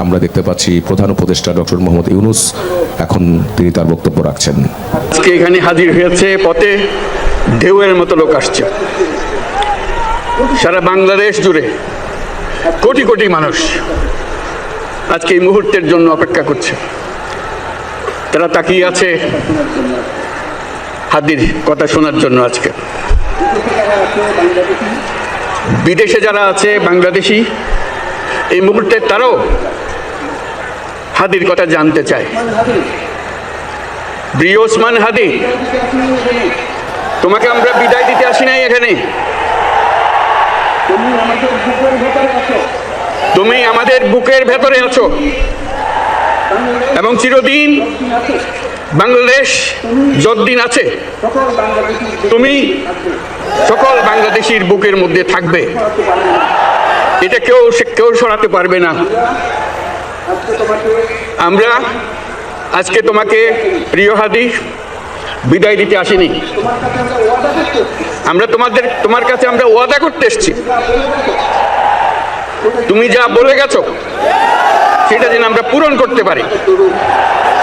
আমরা দেখতে পাচ্ছি প্রধান উপদেষ্টা ডক্টর মোহাম্মদ ইউনূস এখন তিনি তার বক্তব্য রাখছেন। আজকে এখানে হাজির হয়েছে, পথে ঢেউয়ের মতো লোক আসছে। সারা বাংলাদেশ জুড়ে কোটি কোটি মানুষ আজকে এই মুহূর্তের জন্য অপেক্ষা করছে। তারা তাকিয়ে আছে হাদির কথা শোনার জন্য। আজকে বিদেশে যারা আছে বাংলাদেশি, এই মুহূর্তে তারাও হাদির কথা জানতে চায়। প্রিয় ওসমান হাদি, তোমাকে আমরা বিদায় দিতে আসি নাই এখানে। তুমি আমাদের বুকের ভেতরে আছো এবং চিরদিন বাংলাদেশ যতদিন আছে তুমি সকল বাংলাদেশির বুকের মধ্যে থাকবে। এটা কেউ সরাতে পারবে না। আমরা আজকে তোমাকে প্রিয় হাদি বিদায় দিতে আসিনি। আমরা তোমার কাছে আমরা ওয়াদা করতে এসেছি। তুমি যা বলে গেছো সেটা যেন আমরা পূরণ করতে পারি,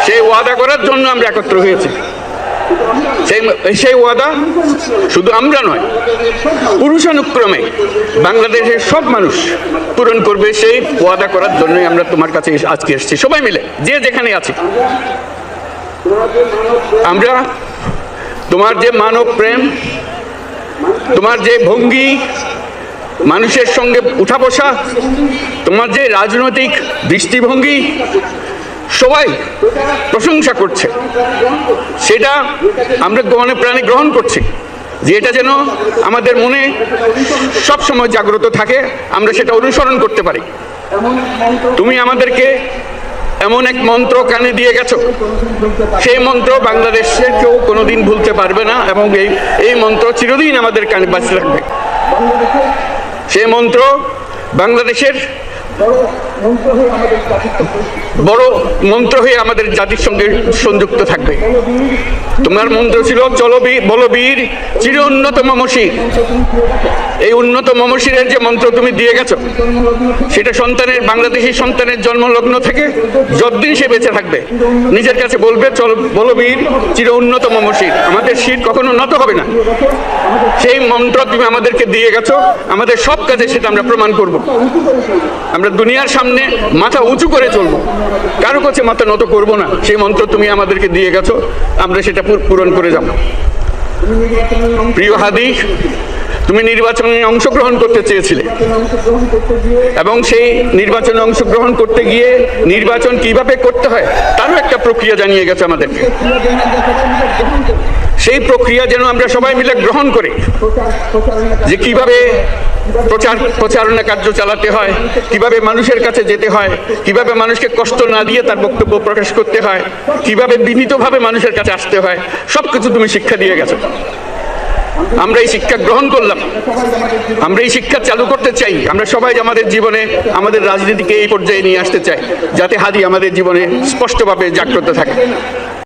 সেই ওয়াদা করার জন্য আমরা একত্র হয়েছি। সেই ওয়াদা শুধু আমরা নয়, পুরুষানুক্রমে বাংলাদেশের সব মানুষ পূরণ করবে। সেই ওয়াদা করার জন্যই আমরা তোমার কাছে আজকে এসেছি, সবাই মিলে যে যেখানে আছি। আমরা তোমার যে মানব প্রেম, তোমার যে ভঙ্গি, মানুষের সঙ্গে উঠা বসা, তোমার যে রাজনৈতিক দৃষ্টিভঙ্গি, সবাই প্রশংসা করছে। সেটা আমরা মনে প্রাণে গ্রহণ করছি, যে এটা যেন আমাদের মনে সব সময় জাগ্রত থাকে, আমরা সেটা অনুসরণ করতে পারি। তুমি আমাদেরকে এমন এক মন্ত্র কানে দিয়ে গেছো, সেই মন্ত্র বাংলাদেশের কেউ কোনোদিন ভুলতে পারবে না এবং এই মন্ত্র চিরদিন আমাদের কানে বাঁচতে থাকবে। সেই মন্ত্র বাংলাদেশের বড় মন্ত্র হয়ে আমাদের জাতির সঙ্গে সংযুক্ত থাকবে। তোমার মন্ত্র ছিল বলবীর চির উন্নত মমশির। এই উন্নত মমশিরের যে মন্ত্র তুমি দিয়ে গেছো, সেটা বাংলাদেশি সন্তানের জন্মলগ্ন থেকে যতদিন সে বেঁচে থাকবে নিজের কাছে বলবে, বলবীর চির উন্নত মমশির, আমাদের শির কখনো নত হবে না। সেই মন্ত্র তুমি আমাদেরকে দিয়ে গেছো, আমাদের সব কাজে সেটা আমরা প্রমাণ করব। আমরা দুনিয়ার সামনে মাথা উঁচু করে চলবো, কারো কাছে মাথা নত করব না। সেই মন্ত্র তুমি আমাদেরকে দিয়ে গেছো, আমরা সেটা পূরণ করে যাব। প্রিয় হাদি, তুমি নির্বাচনে অংশগ্রহণ করতে চেয়েছিলে এবং সেই নির্বাচনে অংশগ্রহণ করতে গিয়ে নির্বাচন কিভাবে করতে হয় তারও একটা প্রক্রিয়া জানিয়ে গেছে আমাদেরকে। সেই প্রক্রিয়া যেন আমরা সবাই মিলে গ্রহণ করি, যে কিভাবে প্রচারণা কার্য চালাতে হয়, কিভাবে মানুষের কাছে যেতে হয়, কিভাবে মানুষকে কষ্ট না দিয়ে তার বক্তব্য প্রকাশ করতে হয়, কিভাবে বিনীতভাবে মানুষের কাছে আসতে হয়, সবকিছু তুমি শিক্ষা দিয়ে গেছো। আমরা এই শিক্ষা গ্রহণ করলাম, আমরা এই শিক্ষা চালু করতে চাই। আমরা সবাই আমাদের জীবনে, আমাদের রাজনীতিকে এই পর্যায়ে নিয়ে আসতে চাই, যাতে হাদি আমাদের জীবনে স্পষ্টভাবে জাগ্রত থাকে।